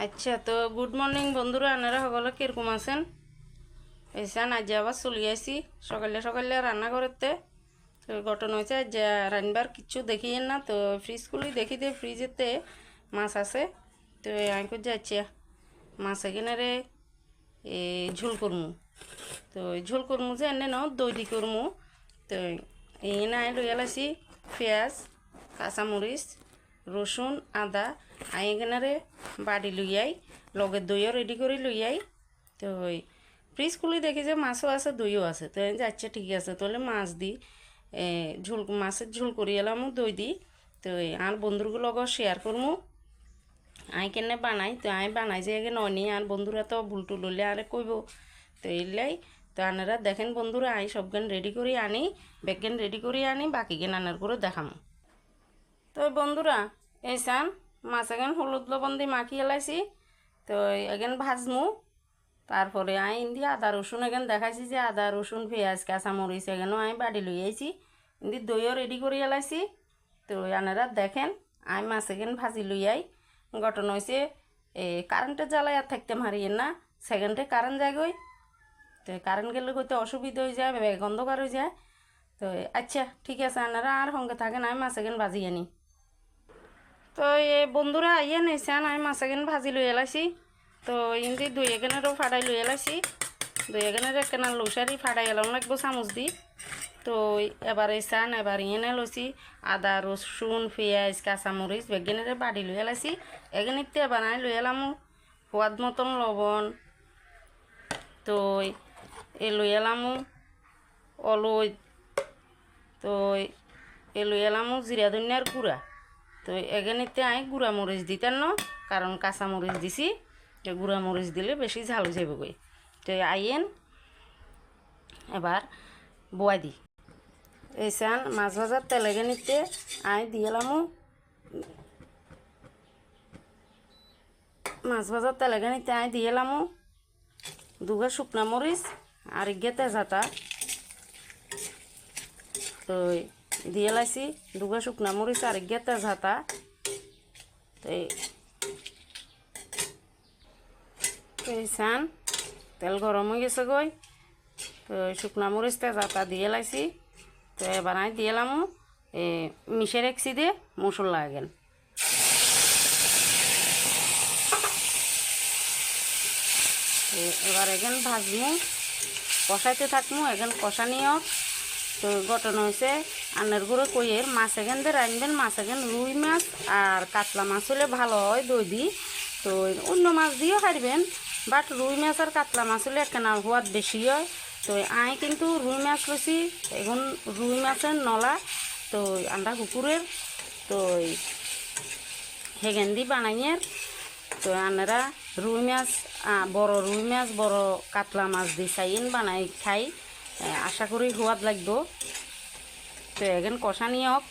আচ্ছা, তো good morning বন্ধুরা, আপনারা সকলে কিরকম আছেন? এসান আজ আবার চলে আসি সকালে সকালে রান্না করতে। তো ঘটনা হয়েছে আজ রান্নার কিচ্ছু দেখিয়েন না, তো ফ্রিজ খুলি দেখি যে ফ্রিজেতে মাছ আছে। তো আমি করছি আচ্ছা মাছ এখানে রে ঝোল করমু। তো ঝোল করমু যে এনে ন দই দি করমু। তো এখানে আমি লই এলাইছি পেঁয়াজ, কাঁচামরিচ, রসুন, আদা আই এখানে বাড়ি লইয়াই লগে দইও রেডি করে লইয়াই। তো ফ্রিজ খুলি দেখি যে মাছও আছে দইও আছে। তো আচ্ছা ঠিক আছে, তাহলে মাছ দি ঝোল মাছের ঝোল করি এলাম দই দি। তো আর বন্ধুগুলো লগে শেয়ার করমু আই কেনে বানাই। তো আমি বানাই যে এগে ননি আর বন্ধুরা তো ভুল টুল হলে আরে কইব। তো এইলাই তো আনারা দেখেন বন্ধুরা আই সবগান রেডি করে আনি, বেগগান রেডি করে আনি, বাকি গেন আনার করে দেখামো। তো বন্ধুরা এই চান মাছ এখান হলুদ লবণ দিয়ে মাখিয়ে এলাইছি। তো এখান ভাজমু। তারপরে আই দিয়ে আদা রসুন এখান দেখাইছি যে আদা রসুন পেঁয়াজ কাঁচামরিচ এখানেও আমি বাড়ি লই আইছি, কিন্তু দইও রেডি করে এলাইছি। তো আনারা দেখেন আমি মাছ এখান ভাজি লই আই। ঘটনা হয়েছে কারেন্টের জ্বালায় আর থাকতে মারিয়েন না, সেকেন্ডে কারেন্ট যায় গই। তো কারেন্ট গেলে হইতে অসুবিধা হয়ে যায়, অন্ধকার হয়ে যায়। তো আচ্ছা ঠিক আছে, আনারা আর সঙ্গে থাকেন, আমি মাছ এখান ভাজি আনি। তো এই বন্ধুরা আইয়া নিয়েছেন আমি মাছ এখানে ভাজি লই এলাইছি। তো ইন্দি দুই এখানেরও ফাটাই লই এলাইছি। দুই এখানের একখানা লুসারি ফাটাই এলাম লাগবো চামচ দি। তো এবার এই চান এবার এনে লইছি আদা রসুন পেঁয়াজ কাঁচামরিচ বেগেনের বাড়ি লই এলাইছি। এখানিতে বানাই লই এলাম সোয়াদ মতন লবণ। তো এ লই এলাম অলুই। তো এ লই এলাম জিরা ধনিয়ার গুঁড়া। তো এখানেতে আমি গুঁড়া মরিচ দিতেন না, কারণ কাঁচা মরিচ দিছি। তো গুঁড়া মরিচ দিলে বেশি ঝাল যাবে গই। তো আইয়েন এবার বয়াই দি। এই চান মাছ ভাজার তেল এখানিতে আমি দিয়ে এলাম মাছ ভাজার তেল এখানিতে আমি দিয়ে এলাম দুগা শুকনা মরিচ আর ইগে তেজাতা। তো দিয়ে লাইছি দুগা শুকনা মরিচ আর ইগে তেজাতা। তো এই চান তেল গরম হয়ে গেছে গই। তো শুকনা মরিচ তেজাতা দিয়ে লাইছি। তো এবার আমি দিয়ে এলাম মিশে রেখছি দিয়ে মশলা এগেন। এবার এখান ভাজমু কষাইতে থাকমু এখান কষানি হোক। তো ঘটনা হয়েছে আন্নার গুঁড়ো কইয়ের মাছ এখান দিয়ে রাখবেন। মাছ এখান রুই মাছ আর কাতলা মাছ হলে ভালো হয় দই দি। তো অন্য মাছ দিয়েও খাইবেন, বাট রুই মাছ আর কাতলা মাছ হলে একখানা সোয়াদ বেশি হয়। তো আই কিন্তু রুই মাছ লইছি, এখন রুই মাছের নলা। তো আন্ডা কুকুরের তো সেখান দিয়ে বানাইয়ের। তো আনারা রুই মাছ বড় রুই মাছ বড় কাতলা মাছ দিয়ে চাইন বানাই খাই, আশা করি সোয়াদ লাগবে। তো এখন কষানি হোক।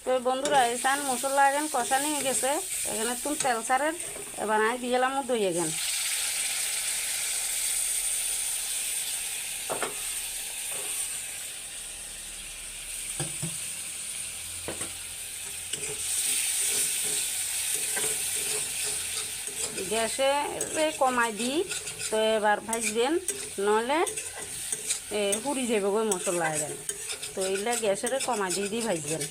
তো বন্ধুরা এই চান মশলা এখন কষানি হয়ে গেছে, এখানে তুমি তেল সারের এবার আমি দিয়ে এলাম দই এখান। গ্যাসে কমাই দিই। তো এবার ভাজবেন, নহলে পুড়ি যাবে গো মশলা এখানে। তো এইগুলা গ্যাসের কমাই দিয়ে ভাজবেন।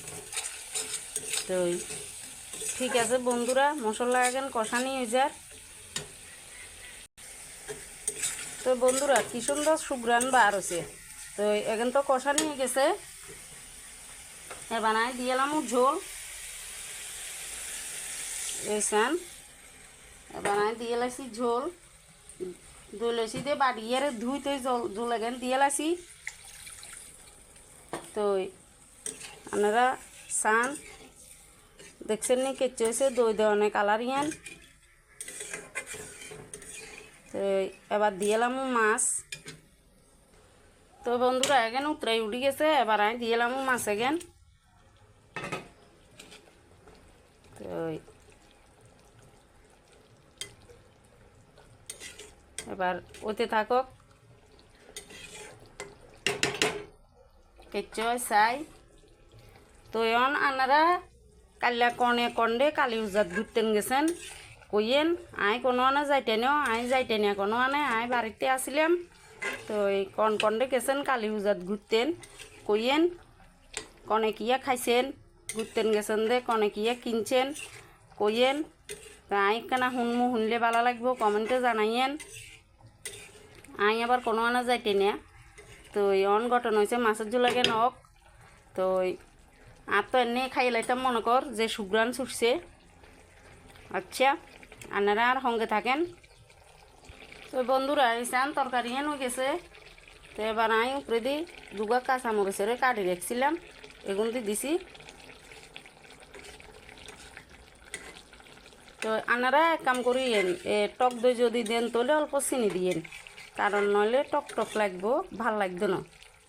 তো ঠিক আছে বন্ধুরা, মশলা এখন কষানি হয়ে যায়। তো বন্ধুরা কি সুন্দর সুগ্রান বার হচ্ছে। তো এখন তো কষানি হয়ে গেছে, এবার আমি দিয়ে এলাম ঝোল। এই চান এবার আমি দিয়ে লাইছি ঝোল। দই লইছি দিয়ে বাড়িয়ে ধুই তো ঝোল এখান দিয়ে লাইছি। তো আপনারা চান দেখছেন নি কেচে হয়েছে দই দেওয়ানে কালার ইয়ান। তো এবার দিয়ে এলাম মাছ। তো বন্ধুরা এখানে উতরাই উঠে গেছে, এবার আমি দিয়ে এলাম মাছ এখান। তো এবার ওতে থাকক কেচে হয় চাই। তো এখন আনারা কাল্লা কনে কন্ডে কালী পূজাত ঘুরতেন গেছেন, কইয়েন আই কোনো আনে যাইতে নিও আই যাইতে নিয়ে কোনো আনে আই বাড়িতে আসিলাম তো এই কনকন্ডে গেছেন কালী পূজাত ঘুরতেন কইয়েন কনে কিয়া খাইছেন ঘুরতেন গেছেন দে কনে কিয়া কিনছেন কইয়েন তা আই কেনা শুনলে ভালো লাগবো কমেন্টে জানাইয়েন আই আবার কোনো আনা যাইতে নিয়ে তো এই অন ঘটনা হয়েছে মাছের ঝোলাকে নক তো আর তো এনে খাই লাইতাম মনে কর যে সুগ্রান ছুটছে আচ্ছা আপনারা আর সঙ্গে থাকেন তো বন্ধুরা এসেন তরকারি হেন হয়ে গেছে তো এবার আমি উপরে দিই দুগা কাঁচামরিচের কাটি রেখেছিলাম এগুলো দিয়ে দিছি তো আপনারা এক কাম করিয়েন টক দই যদি দেন তাহলে অল্প চিনি দিয়েন কারণ নইলে টক টক লাগবো ভাল লাগতো না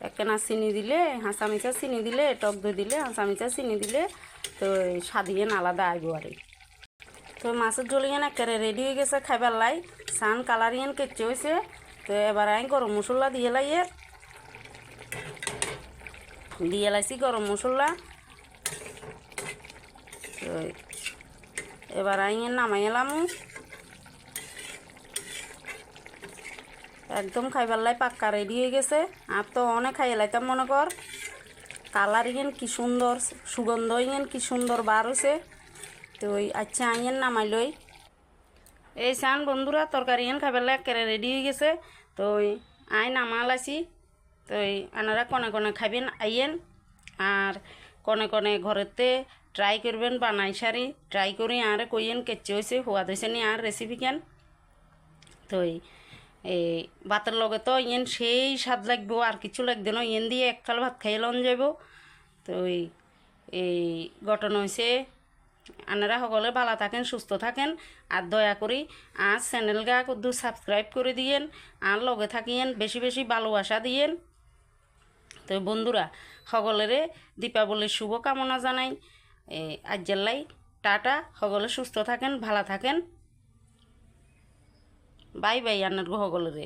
একখানা চিনি দিলে হাঁচা মিচা চিনি দিলে টক দই দিলে হাঁচা মিচা চিনি দিলে তো স্বাদিয়েন আলাদা আইব আর তো মাছের ঝোলিয়েন একেবারে রেডি হয়ে গেছে খাইবার লাই সান কালারিয়েন কেচে হয়েছে তো এবার আমি গরম মশলা দিয়ে লাইছি গরম মশলা তো এবার আমি নামাই এলাম একদম খাইবার লাই পাক্কা রেডি হয়ে গেছে আর তো অনেক খাই লাইতাম মনে কর কালার ইয়েন কি সুন্দর সুগন্ধ ইয়েন কি সুন্দর বার হয়েছে তো ওই আচ্ছা আইয়েন নামাই লই এই চান বন্ধুরা তরকারি ইয়েন খাইবার লাই একেবারে রেডি হয়ে গেছে তো ওই আই নামা লাইছি তো ওই আনারা কনে কনে খাইবেন আইয়েন আর কনে কনে ঘরেতে ট্রাই করবেন বানাই সারি ট্রাই করি আর কইয়েন কেচে হয়েছে সোয়াদ হয়েছে নি আর রেসিপি কেন তো এই ভাতের লগে তো ইয়েন সেই স্বাদ লাগবো আর কিছু লাগবে না ইয়েন দিয়ে এক থাল ভাত খাইয়ে লন যাব তো এই ঘটনা হয়েছে আপনারা সকলে ভালো থাকেন সুস্থ থাকেন আর দয়া করি আর চ্যানেল গা কদ্দু সাবস্ক্রাইব করে দিয়েন আর লগে থাকিয়েন বেশি বেশি ভালোবাসা দিয়েন তো বন্ধুরা সকলেরে দীপাবলির শুভকামনা জানাই আজ্জাল্লাই টাটা সকলে সুস্থ থাকেন ভালো থাকেন বাই বাই আপনার সকলেরে